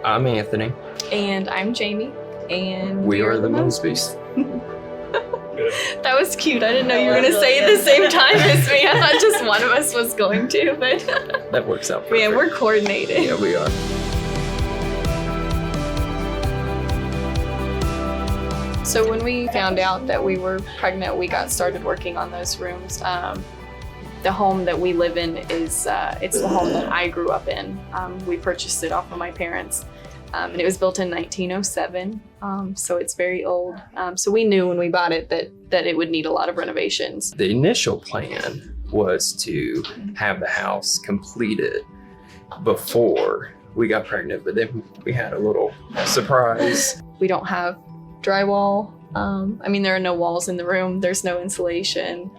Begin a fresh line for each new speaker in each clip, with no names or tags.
I'm Anthony.
And I'm Jamie. And
we are the Mosbys.
That was cute. I didn't know you were going to say it at the same time as me. I thought just one of us was going to, but
that works out perfect.
Yeah, we're coordinated.
Yeah, we are.
So when we found out that we were pregnant, we got started working on those rooms. The home that we live in is it's the home that I grew up in. We purchased it off of my parents, and it was built in 1907, so it's very old. So we knew when we bought it that it would need a lot of renovations.
The initial plan was to have the house completed before we got pregnant, but then we had a little surprise.
We don't have drywall. I mean, there are no walls in the room. There's no insulation.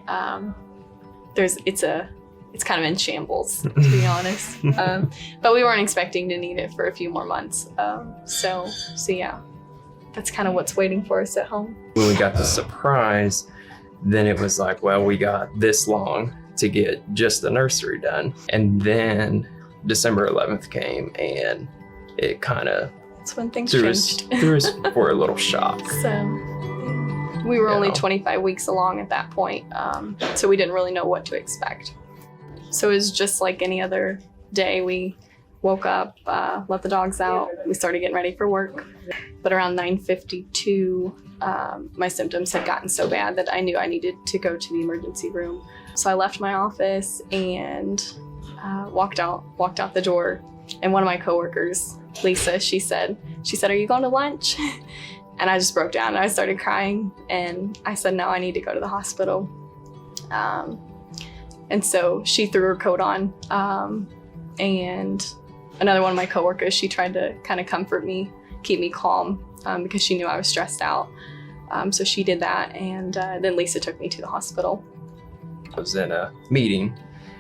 It's kind of in shambles, to be honest. But we weren't expecting to need it for a few more months. So yeah, that's kind of what's waiting for us at home.
When we got the surprise, then it was like, well, we got this long to get just the nursery done. And then December 11th came and it kind of
that's when things changed.
threw us for a little shock.
So we were only 25 weeks along at that point, so we didn't really know what to expect. So it was just like any other day. We woke up, let the dogs out, we started getting ready for work. But around 9:52, my symptoms had gotten so bad that I knew I needed to go to the emergency room. So I left my office and walked out the door. And one of my coworkers, Lisa, she said, "Are you going to lunch?" And I just broke down and I started crying. And I said, "No, I need to go to the hospital." And so she threw her coat on. And another one of my coworkers, she tried to kind of comfort me, keep me calm, because she knew I was stressed out. So she did that. And then Lisa took me to the hospital.
I was in a meeting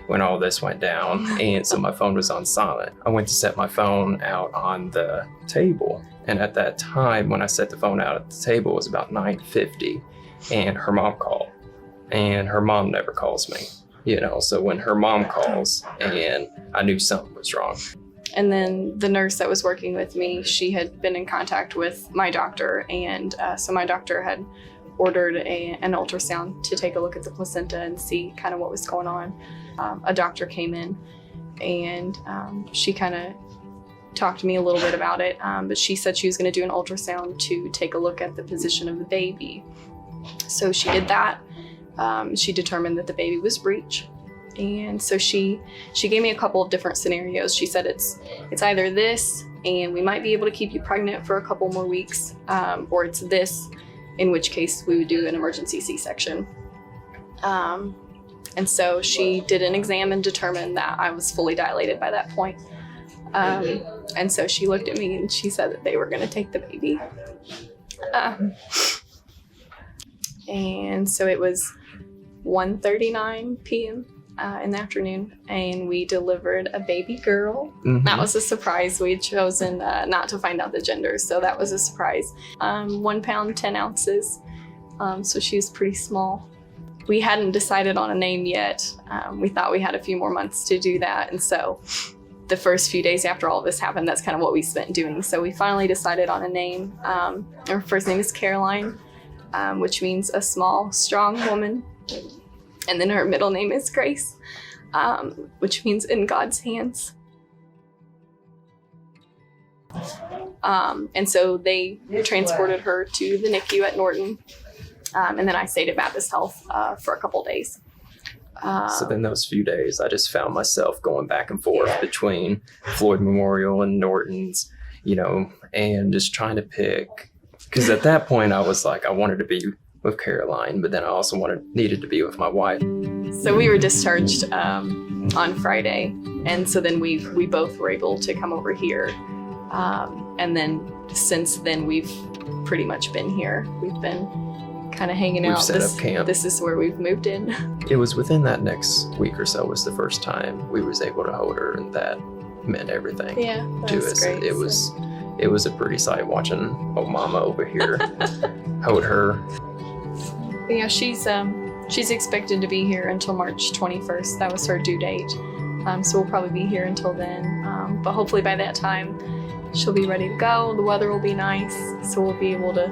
when all this went down, and so my phone was on silent. I went to set my phone out on the table, and at that time when I set the phone out at the table, it was about 9:50, and her mom called, and her mom never calls me, so when her mom calls, and I knew something was wrong.
And then the nurse that was working with me, she had been in contact with my doctor, and so my doctor had ordered an ultrasound to take a look at the placenta and see kind of what was going on. A doctor came in and she kind of talked to me a little bit about it, but she said she was going to do an ultrasound to take a look at the position of the baby. So she did that. She determined that the baby was breech. And so she gave me a couple of different scenarios. She said it's either this and we might be able to keep you pregnant for a couple more weeks, or it's this, in which case we would do an emergency C-section. And so she did an exam and determined that I was fully dilated by that point. And so she looked at me and she said that they were going to take the baby. And so it was 1:39 p.m. In the afternoon, and we delivered a baby girl. Mm-hmm. That was a surprise. We had chosen not to find out the gender, so that was a surprise. 1 pound, 10 ounces. So she was pretty small. We hadn't decided on a name yet. We thought we had a few more months to do that, and so the first few days after all of this happened, that's kind of what we spent doing. So we finally decided on a name. Her first name is Caroline, which means a small, strong woman. And then her middle name is Grace, which means in God's hands. And so they transported her to the NICU at Norton. And then I stayed at Baptist Health for a couple days.
So then those few days, I just found myself going back and forth between Floyd Memorial and Norton's, and just trying to pick. Because at that point, I was like, I wanted to be with Caroline, but then I also needed to be with my wife.
So we were discharged on Friday, and so then we both were able to come over here. And then since then, we've pretty much been here. We've been kind of hanging out.
We've set up camp.
This is where we've moved in.
It was within that next week or so was the first time we was able to hold her, and that meant everything to us.
Great.
It was a pretty sight watching old mama over here hold her.
Yeah, she's expected to be here until March 21st. That was her due date. So we'll probably be here until then. But hopefully by that time, she'll be ready to go. The weather will be nice, so we'll be able to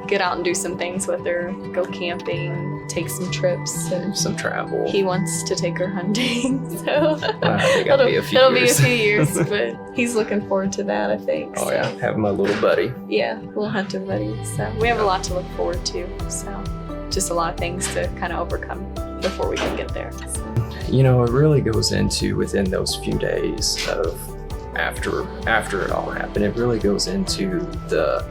get out and do some things with her, go camping, take some trips, and
Some travel.
he wants to take her hunting. So
I think it'll be a few
it'll
years.
be a few years, but he's looking forward to that, I think.
Oh
so.
yeah, having my little buddy.
Yeah, little hunting buddy. So we have a lot to look forward to. So just a lot of things to kind of overcome before we can get there. So.
You know, it really goes into within those few days of after it all happened. It really goes into the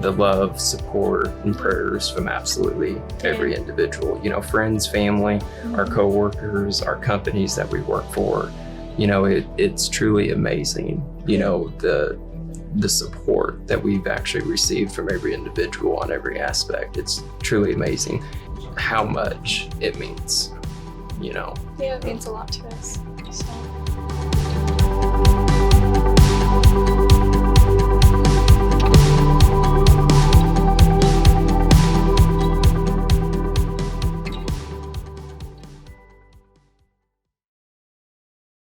love, support, and prayers from absolutely every individual. You know, friends, family, our coworkers, our companies that we work for. You know, it's truly amazing. You know, the support that we've actually received from every individual on every aspect. It's truly amazing how much it means. You know.
Yeah, it means a lot to us. So.